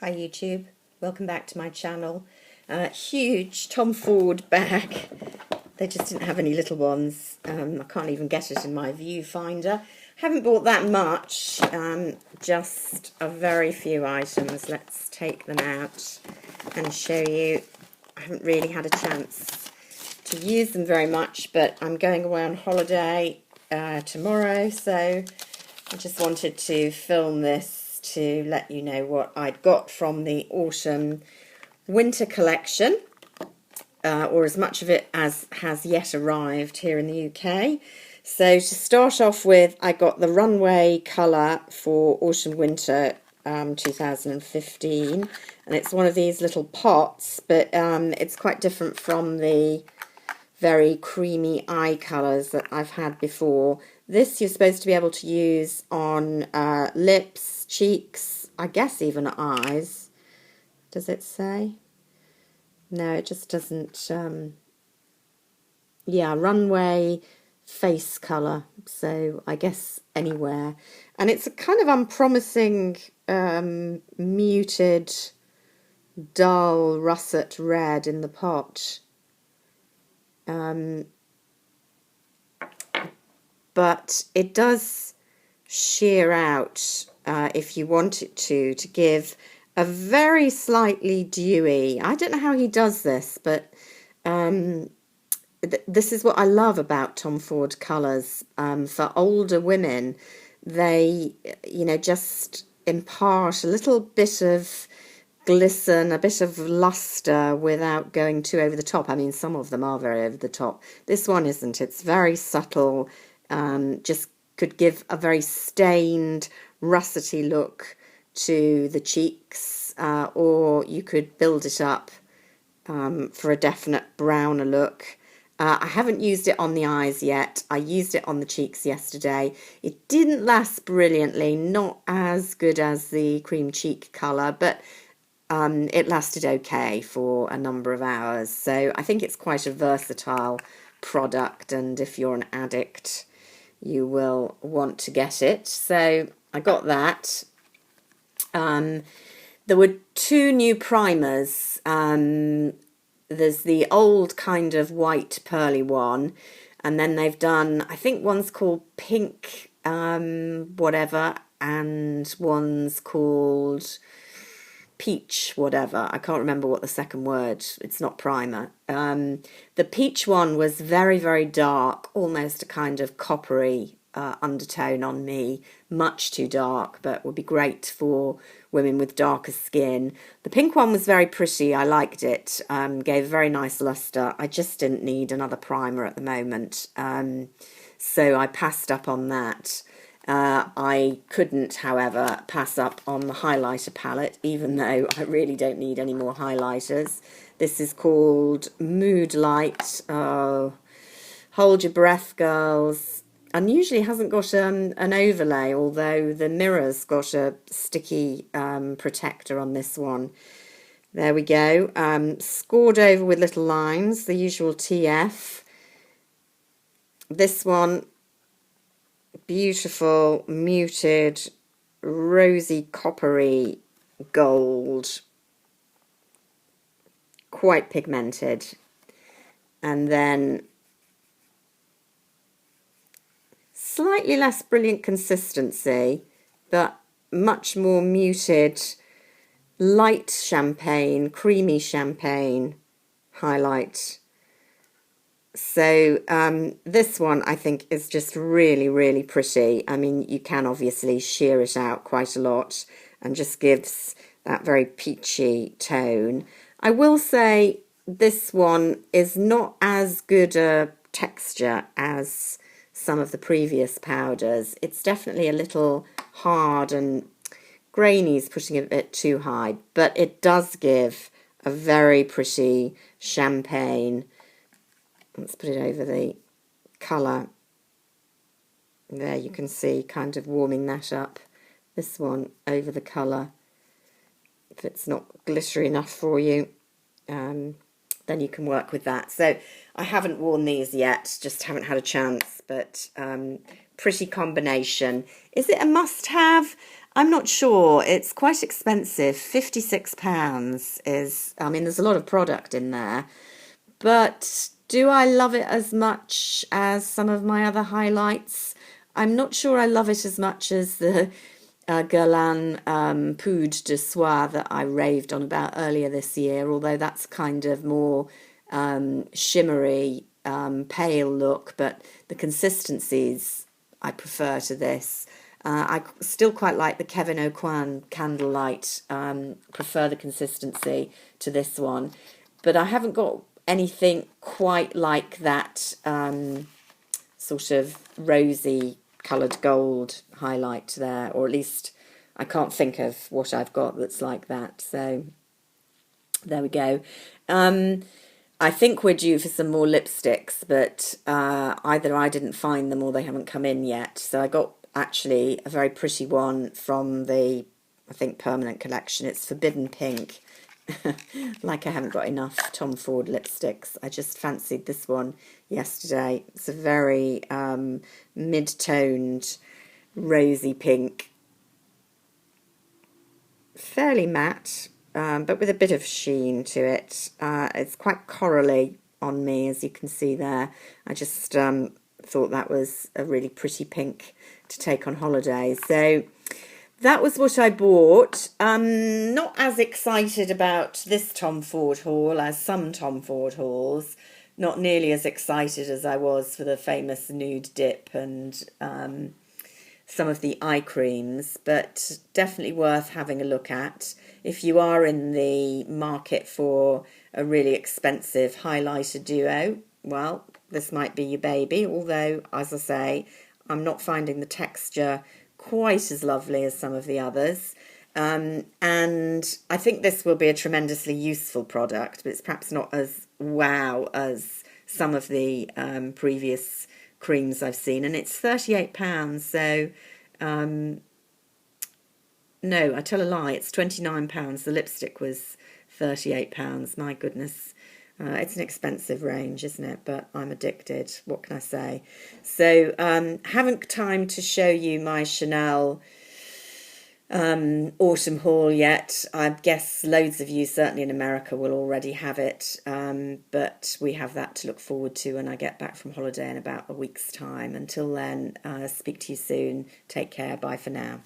Hi YouTube, welcome back to my channel. Huge Tom Ford bag. They just didn't have any little ones. I can't even get it in my viewfinder. Haven't bought that much, just a very few items. Let's take them out and show you. I haven't really had a chance to use them very much, but I'm going away on holiday tomorrow, so I just wanted to film this to let you know what I'd got from the autumn winter collection, or as much of it as has yet arrived here in the UK. So to start off with, I got the Runway colour for autumn winter 2015, and it's one of these little pots, but it's quite different from the very creamy eye colours that I've had before. This you're supposed to be able to use on lips, cheeks, I guess even eyes. Does it say? No, it just doesn't. Yeah, Runway face colour, so I guess anywhere. And it's a kind of unpromising, muted, dull russet red in the pot. But it does sheer out if you want it to give a very slightly dewy. I don't know how he does this, but this is what I love about Tom Ford colours. For older women, they, just impart a little bit of glisten, a bit of luster without going too over the top. I mean, some of them are very over the top. This one isn't. It's very subtle. Just could give a very stained, russety look to the cheeks, or you could build it up for a definite browner look. I haven't used it on the eyes yet. I used it on the cheeks yesterday. It didn't last brilliantly, not as good as the cream cheek colour, but it lasted okay for a number of hours. So I think it's quite a versatile product, and if you're an addict, you will want to get it. So I got that. There were two new primers. There's the old kind of white pearly one, and then they've done, I think one's called pink whatever, and one's called peach whatever. I can't remember what the second word. It's not primer. The peach one was very, very dark, almost a kind of coppery undertone on me. Much too dark, but would be great for women with darker skin. The pink one was very pretty. I liked it. Gave a very nice luster. I just didn't need another primer at the moment. So I passed up on that. I couldn't, however, pass up on the highlighter palette, even though I really don't need any more highlighters. This is called Mood Light. Oh, hold your breath, girls. And usually hasn't got an overlay, although the mirror's got a sticky protector on this one. There we go. Scored over with little lines, the usual TF. This one, beautiful, muted, rosy, coppery gold, quite pigmented. And then slightly less brilliant consistency, but much more muted, light champagne, creamy champagne highlight. So this one I think is just really, really pretty. I mean, you can obviously sheer it out quite a lot and just gives that very peachy tone. I will say this one is not as good a texture as some of the previous powders. It's definitely a little hard, and grainy's putting it a bit too high, but it does give a very pretty champagne. Let's put it over the colour. There you can see kind of warming that up. This one over the colour. If it's not glittery enough for you, then you can work with that. So I haven't worn these yet, just haven't had a chance, but pretty combination. Is it a must-have? I'm not sure. It's quite expensive. £56 is, I mean, there's a lot of product in there, but do I love it as much as some of my other highlights? I'm not sure I love it as much as the Guerlain Poudre de Soie that I raved on about earlier this year, although that's kind of more shimmery, pale look, but the consistencies I prefer to this. I still quite like the Kevin Aucoin Candlelight, prefer the consistency to this one, but I haven't got anything quite like that sort of rosy coloured gold highlight there, or at least I can't think of what I've got that's like that. So there we go. I think we're due for some more lipsticks, but either I didn't find them or they haven't come in yet. So I got actually a very pretty one from the, I think, permanent collection. It's Forbidden Pink. Like I haven't got enough Tom Ford lipsticks. I just fancied this one yesterday. It's a very mid-toned rosy pink, fairly matte, but with a bit of sheen to it. It's quite corally on me, as you can see there. I just thought that was a really pretty pink to take on holiday. So that was what I bought. Not as excited about this Tom Ford haul as some Tom Ford hauls. Not nearly as excited as I was for the famous nude dip and some of the eye creams, but definitely worth having a look at. If you are in the market for a really expensive highlighter duo, well, this might be your baby, although, as I say, I'm not finding the texture quite as lovely as some of the others. And I think this will be a tremendously useful product, but it's perhaps not as wow as some of the previous creams I've seen. And it's £38, so no, I tell a lie, it's £29. The lipstick was £38. My goodness. It's an expensive range, isn't it? But I'm addicted. What can I say? So, haven't time to show you my Chanel autumn haul yet. I guess loads of you, certainly in America, will already have it. But we have that to look forward to when I get back from holiday in about a week's time. Until then, speak to you soon. Take care. Bye for now.